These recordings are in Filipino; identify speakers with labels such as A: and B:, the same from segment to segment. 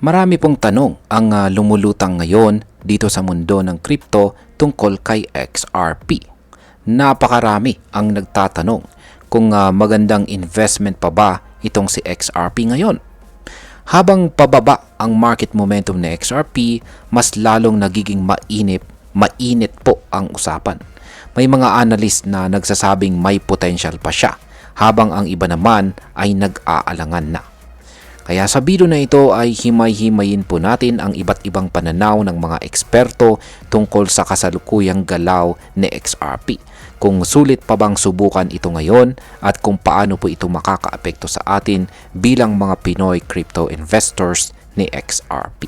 A: Marami pong tanong ang lumulutang ngayon dito sa mundo ng crypto tungkol kay XRP. Napakarami ang nagtatanong kung magandang investment pa ba itong si XRP ngayon. Habang pababa ang market momentum ni XRP, mas lalong nagiging mainit po ang usapan. May mga analyst na nagsasabing may potential pa siya, habang ang iba naman ay nag-aalangan na. Kaya sa video na ito ay himay-himayin po natin ang iba't ibang pananaw ng mga eksperto tungkol sa kasalukuyang galaw ni XRP. Kung sulit pa bang subukan ito ngayon at kung paano po ito makakaapekto sa atin bilang mga Pinoy crypto investors ni XRP.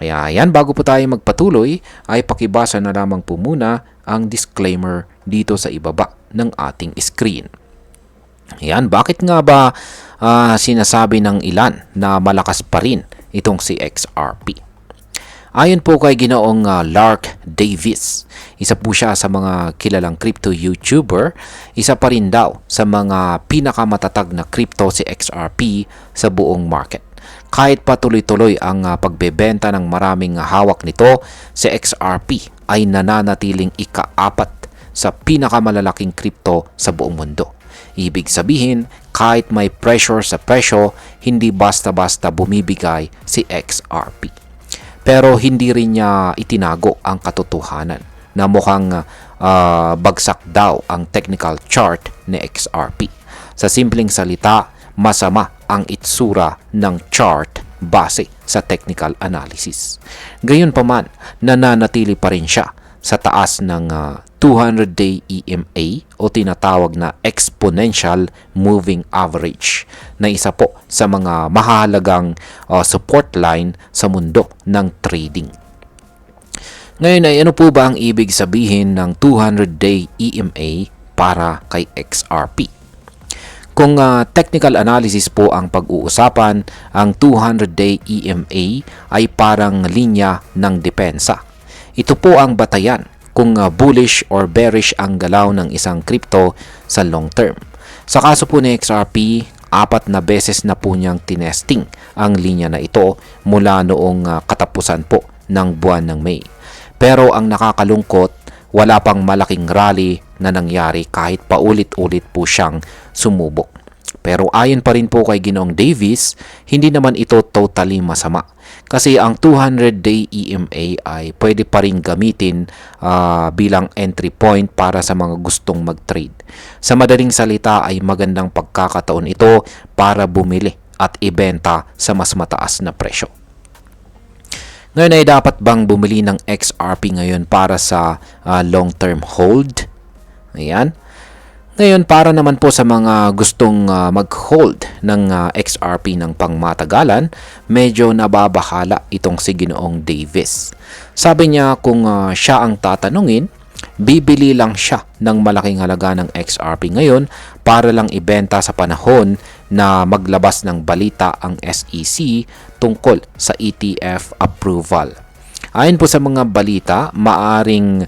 A: Kaya yan, bago po tayo magpatuloy ay pakibasa na lamang po muna ang disclaimer dito sa ibaba ng ating screen. Ayan, bakit nga ba sinasabi ng ilan na malakas pa rin itong si XRP? Ayon po kay Ginoong Lark Davis, isa po siya sa mga kilalang crypto YouTuber, isa pa rin daw sa mga pinakamatatag na crypto si XRP sa buong market. Kahit pa tuloy-tuloy ang pagbebenta ng maraming hawak nito, si XRP ay nananatiling ika-4 sa pinakamalalaking crypto sa buong mundo. Ibig sabihin, kahit may pressure sa presyo, hindi basta-basta bumibigay si XRP. Pero hindi rin niya itinago ang katotohanan na mukhang bagsak daw ang technical chart ni XRP. Sa simpleng salita, masama ang itsura ng chart base sa technical analysis. Gayunpaman, nananatili pa rin siya sa taas ng 200-day EMA o tinatawag na exponential moving average na isa po sa mga mahalagang support line sa mundo ng trading. Ngayon ay ano po ba ang ibig sabihin ng 200-day EMA para kay XRP? Kung technical analysis po ang pag-uusapan, ang 200-day EMA ay parang linya ng depensa. Ito po ang batayan kung bullish or bearish ang galaw ng isang crypto sa long term. Sa kaso po ni XRP, 4 na beses na po niyang tinesting ang linya na ito mula noong katapusan po ng buwan ng May. Pero ang nakakalungkot, wala pang malaking rally na nangyari kahit paulit-ulit po siyang sumubok. Pero ayon pa rin po kay Ginoong Davis, hindi naman ito totally masama. Kasi ang 200-day EMA ay pwede pa rin gamitin bilang entry point para sa mga gustong mag-trade. Sa madaling salita ay magandang pagkakataon ito para bumili at ibenta sa mas mataas na presyo. Ngayon ay dapat bang bumili ng XRP ngayon para sa long-term hold? Ayan. Ngayon, para naman po sa mga gustong mag-hold ng XRP ng pangmatagalan, medyo nababahala itong si Ginoong Davis. Sabi niya kung siya ang tatanungin, bibili lang siya ng malaking halaga ng XRP ngayon para lang ibenta sa panahon na maglabas ng balita ang SEC tungkol sa ETF approval. Ayon po sa mga balita, maaring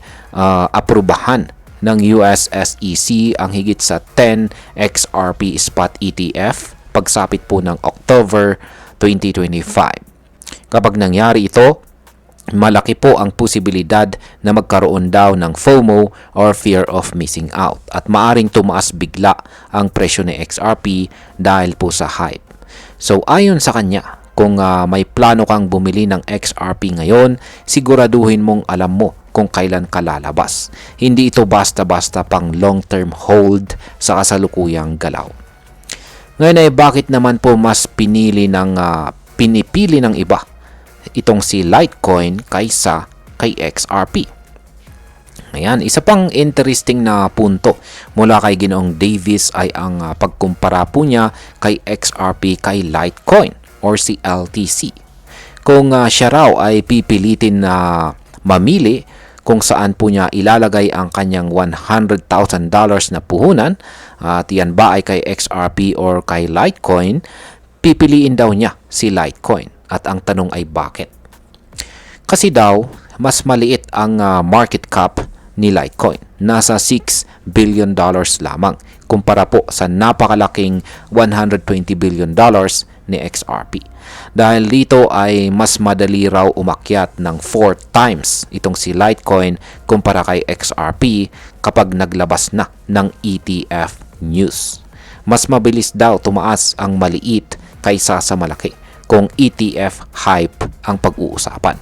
A: aprubahan ng US SEC ang higit sa 10 XRP spot ETF pagsapit po ng October 2025. Kapag nangyari ito, malaki po ang posibilidad na magkaroon daw ng FOMO or fear of missing out at maaring tumaas bigla ang presyo ni XRP dahil po sa hype. So ayon sa kanya, kung may plano kang bumili ng XRP ngayon, siguraduhin mong alam mo kung kailan ka lalabas. Hindi ito basta-basta pang long-term hold sa kasalukuyang galaw. Ngayon ay bakit naman po mas pinipili ng iba itong si Litecoin kaysa kay XRP? Ayan, isa pang interesting na punto mula kay Ginoong Davis ay ang pagkumpara po niya kay XRP kay Litecoin or si LTC. Kung siya raw ay pipilitin na mamili kung saan po niya ilalagay ang kanyang $100,000 na puhunan at yan ba ay kay XRP or kay Litecoin, pipiliin daw niya si Litecoin. At ang tanong ay bakit? Kasi daw, mas maliit ang market cap ni Litecoin. Nasa $6 billion lamang kumpara po sa napakalaking $120 billion ni XRP. Dahil dito ay mas madali raw umakyat ng 4 times itong si Litecoin kumpara kay XRP kapag naglabas na ng ETF news. Mas mabilis daw tumaas ang maliit kaysa sa malaki kung ETF hype ang pag-uusapan.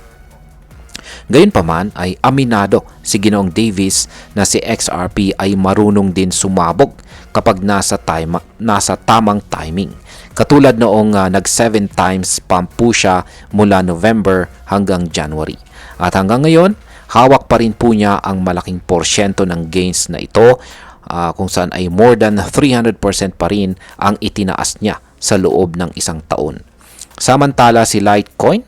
A: Gayunpaman ay aminado si Ginoong Davis na si XRP ay marunong din sumabog kapag nasa tamang timing. Katulad noong nag 7 times pump po siya mula November hanggang January. At hanggang ngayon, hawak pa rin po niya ang malaking porsyento ng gains na ito kung saan ay more than 300% pa rin ang itinaas niya sa loob ng isang taon. Samantala si Litecoin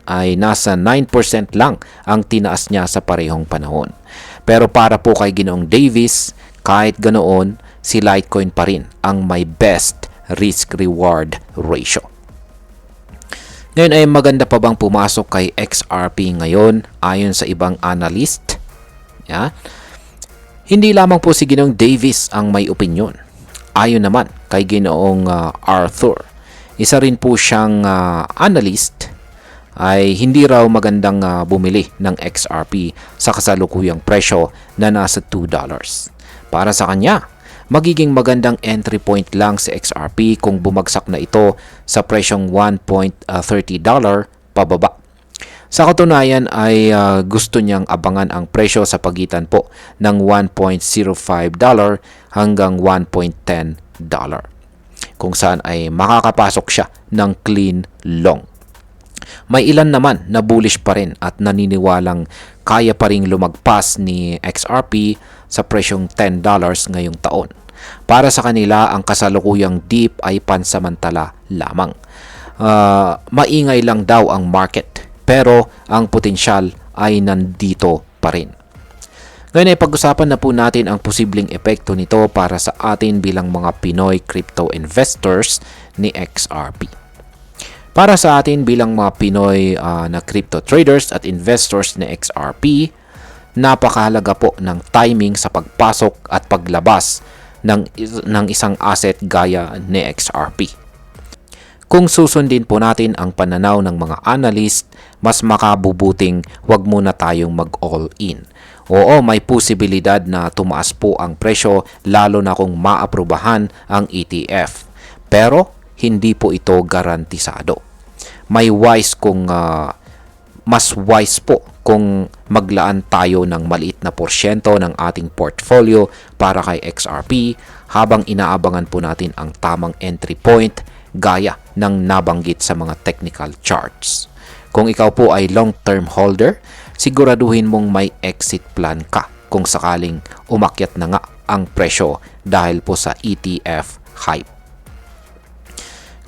A: ay nasa 9% lang ang tinaas niya sa parehong panahon. Pero para po kay Ginoong Davis, kahit ganoon, si Litecoin pa rin ang may best risk-reward ratio. Ngayon ay maganda pa bang pumasok kay XRP ngayon ayon sa ibang analyst? Yeah. Hindi lamang po si Ginoong Davis ang may opinyon. Ayon naman kay Ginoong Arthur, isa rin po siyang analyst, ay hindi raw magandang bumili ng XRP sa kasalukuyang presyo na nasa $2. Para sa kanya, magiging magandang entry point lang si XRP kung bumagsak na ito sa presyong $1.30 pababa. Sa katunayan ay gusto niyang abangan ang presyo sa pagitan po ng $1.05 hanggang $1.10 kung saan ay makakapasok siya ng clean long. May ilan naman na bullish pa rin at naniniwalang kaya pa ring lumagpas ni XRP sa presyong $10 ngayong taon. Para sa kanila, ang kasalukuyang dip ay pansamantala lamang. Maingay lang daw ang market, pero ang potensyal ay nandito pa rin. Ngayon ay pag-usapan na po natin ang posibleng epekto nito para sa atin bilang mga Pinoy crypto investors ni XRP. Para sa atin bilang mga Pinoy na crypto traders at investors ni XRP, napakahalaga po ng timing sa pagpasok at paglabas ng isang asset gaya ni XRP. Kung susundin po natin ang pananaw ng mga analyst, mas makabubuting wag muna tayong mag-all in. Oo, may posibilidad na tumaas po ang presyo lalo na kung maaprubahan ang ETF. Pero hindi po ito garantisado. Mas wise po kung maglaan tayo ng maliit na porsyento ng ating portfolio para kay XRP habang inaabangan po natin ang tamang entry point gaya ng nabanggit sa mga technical charts. Kung ikaw po ay long-term holder, siguraduhin mong may exit plan ka kung sakaling umakyat na nga ang presyo dahil po sa ETF hype.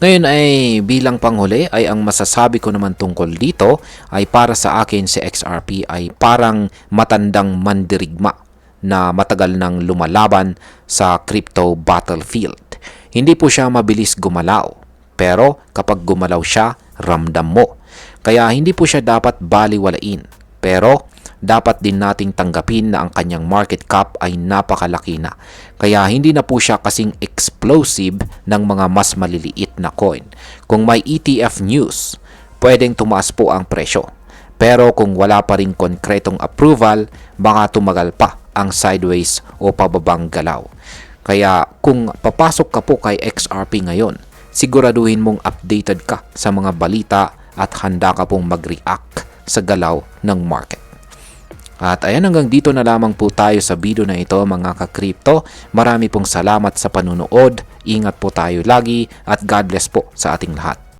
A: Ngayon ay bilang panghuli ay ang masasabi ko naman tungkol dito ay para sa akin si XRP ay parang matandang mandirigma na matagal nang lumalaban sa crypto battlefield. Hindi po siya mabilis gumalaw, pero kapag gumalaw siya, ramdam mo. Kaya hindi po siya dapat baliwalain, pero dapat din nating tanggapin na ang kanyang market cap ay napakalaki na. Kaya hindi na po siya kasing explosive ng mga mas maliliit na coin. Kung may ETF news, pwedeng tumaas po ang presyo. Pero kung wala pa rin konkretong approval, baka tumagal pa ang sideways o pababang galaw. Kaya kung papasok ka po kay XRP ngayon, siguraduhin mong updated ka sa mga balita at handa ka pong mag-react sa galaw ng market. At ayan, hanggang dito na lamang po tayo sa video na ito mga ka-crypto. Marami pong salamat sa panunood. Ingat po tayo lagi at God bless po sa ating lahat.